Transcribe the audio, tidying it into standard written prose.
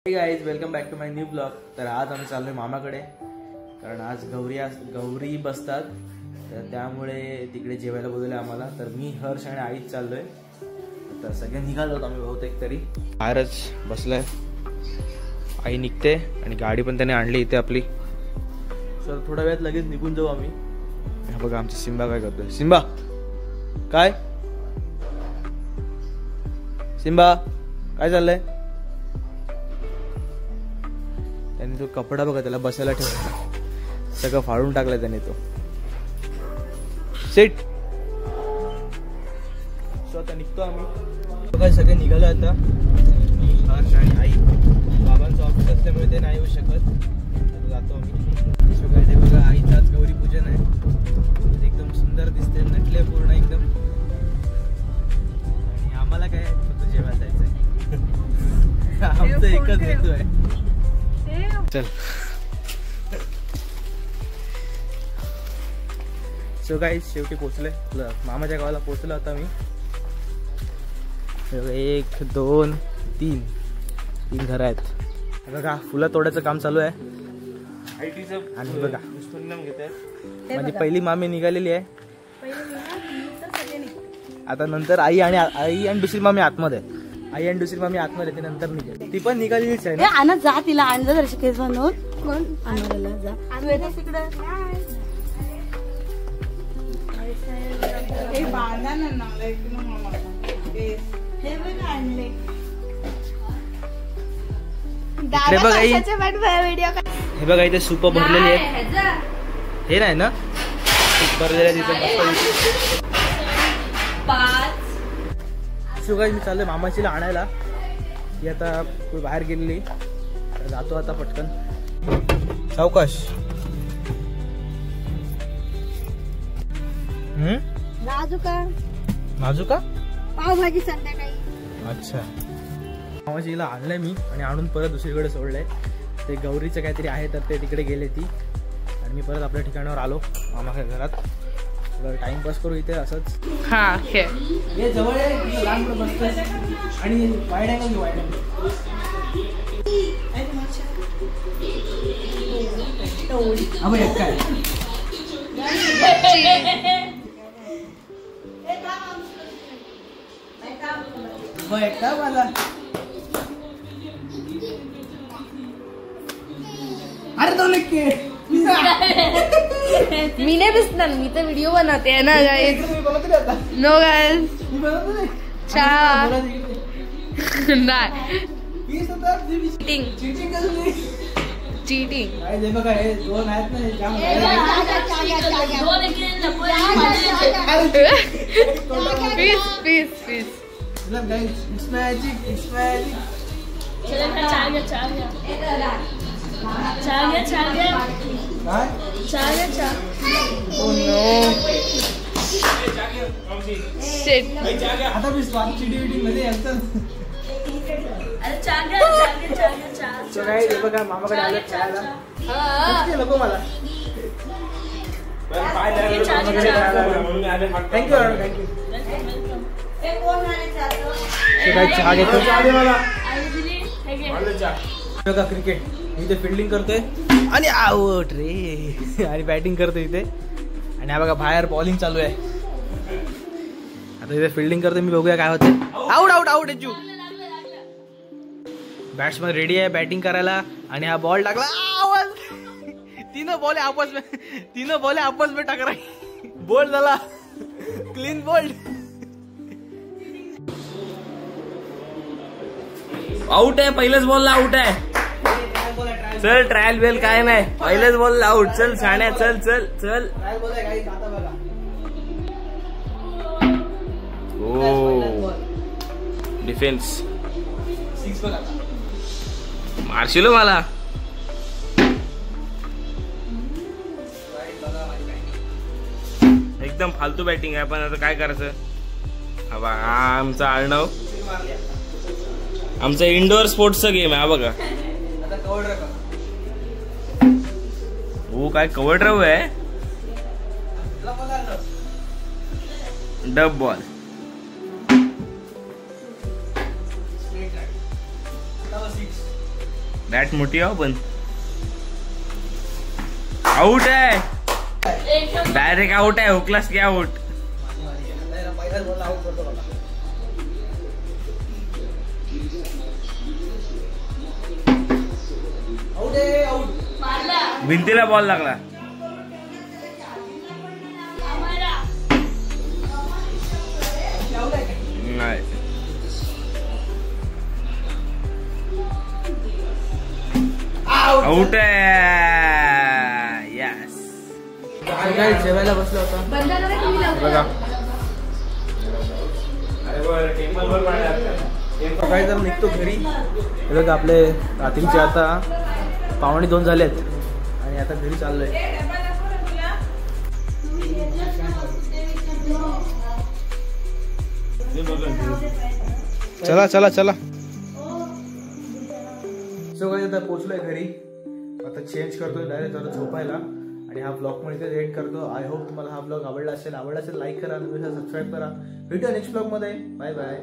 हे guys, welcome back to my new blog. तर आज आम्ही चाललोय मामाकडे, कारण आज गौरी बसतात, तर त्यामुळे तिकडे जेवायला बोलवले आम्हाला। तर मी, हर्ष आणि आईच चाललोय। तर सगळे निघालो आम्ही बहुतेक तरी, बाहेरच बसलाय। आई निघते आणि गाडी पण त्याने आणली इथे आपली। सर थोड्या वेळात लगेच निघून जाऊ आम्ही। हा बघा आमची सिम्बा काय करतोय। सिम्बा काय, सिम्बा काय चाललंय? त्याने तो कपडा बघा, त्याला बसायला ठेवला, सगळं फाडून टाकलाय त्याने तो। सीट। सो आता निघतो आम्ही, बघा सगळे निघालो आता। हर्ष आणि आई, बाबांचं ऑफिस असल्यामुळे ते नाही येऊ शकत, आता जातो आम्ही। सो काय ते बघा, आईचं आज गौरी पूजन आहे, एकदम सुंदर दिसते, नटले पूर्ण एकदम। आणि आम्हाला काय फक्त जेवायला जायचंय, आमचं एकच हेतू आहे। चल सो गाइस, शेवटी पोचले, मामाच्या गावाला पोचलो आता मी। 1 2 3 घर आहेत बघा। फुलं तोडायचं काम चालू आहे आणि बघा माझी पहिली मामी निघालेली आहे। आता नंतर आई आणि दुसरी मामी आतमध्ये, आई आणि दुसरी मामी आतमध्ये, ते नंतर निघेल। ती पण निघालेलीच आहे ना। आणत जा तिला, आण जा जरा केस बनवून। कोण आणायला जा, आम्ही येतो तिकडे। हे बांधा ना नाला इकडे मामा, हे बघ आणले। दादा कशाचे व्हिडिओ, हे बघा इथे सूप भरलेली आहेत। हे नाही ना सूप भरलेले आहे तिथे। मी चाललोय मामाचीला आणायला, ती आता बाहेर गेलेली, जातो आता पटकन। सावकाश। नाजूका पावभाजी संध्याकाळी। अच्छा, मामाचीला आणलंय मी आणि आणून परत दुसरीकडे सोडलंय। ते गौरीचं काहीतरी आहे, तर ते तिकडे गेले ती, आणि मी परत आपल्या ठिकाणावर आलो मामाच्या घरात। टाइमपास करू इथे असंच। हे जवळ आहे, लहान मुलं बसतात आणि वाईड आहे का, वाईड आहे काय एकटा मला। अरे तो नक्की मी नाही बसणार, मी तर व्हिडिओ बनवते ना गाइस। नो गाइस, चहा नाही, चीटिंग। बघा हे दोन आहेत ना, piece It's magic, it's magic. Oh no. Shit. आता मी स्वाद चिडी मध्ये असतं। सो गाइस, हे बघा मामाकडे आले खेळायला। किती नको मला। Thank you thank you. चहा घेतो बघा। क्रिकेट इथे फिल्डिंग करतोय आणि आउट रे, आणि बॅटिंग करतोय इथे, आणि हा बघा बाहेर बॉलिंग चालू आहे। आता इथे फिल्डिंग करतोय मी, बघूया काय होते। आउट आउट आउट आहे। बॅट्समॅन रेडी आहे बॅटिंग करायला, आणि हा बॉल टाकला, तीनों बॉल आपस में टकराई, बोल्ड झाला, क्लीन बोल्ड। आउट आहे, पहिलेच बॉलला आउट आहे। चल ट्रायल बेल काय नाही, पहिलेच बॉलला आउट। चल शाण्या, चल चल चल। ओ डिफेन्स मारशील मला। एकदम फालतू बॅटिंग आहे, पण आता काय करायचं। हा आमचा आर्णव, आमचा इंडोर स्पोर्ट्सचा गेम आहे हा बघा। हो काय कव्हर ड्राइव्ह आहे, डब बॉल। बॅट मोठी आहे पण आउट आहे, डायरेक्ट आउट आहे, हुकलास की आउट. भिंतीला बॉल लागला. नाही आउट आहे. यस. जेवायला बसलो होता बंद करा तुम्ही लवकर. बघा. काही जर निघतो घरी. हे बघा आपले रात्रीचे आता 1:45 झालेत आणि आता घरी चाललोय. चला चला चला. सो काही आता पोहोचलोय घरी. आता चेंज करतोय डायरेक्ट आता झोपायला आणि हा ब्लॉग मध्ये एंड करतो. आय होप तुम्हाला हा ब्लॉग आवडला असेल लाईक करा, सबस्क्राईब करा. भेटूया नेक्स्ट ब्लॉग मध्ये. Bye bye.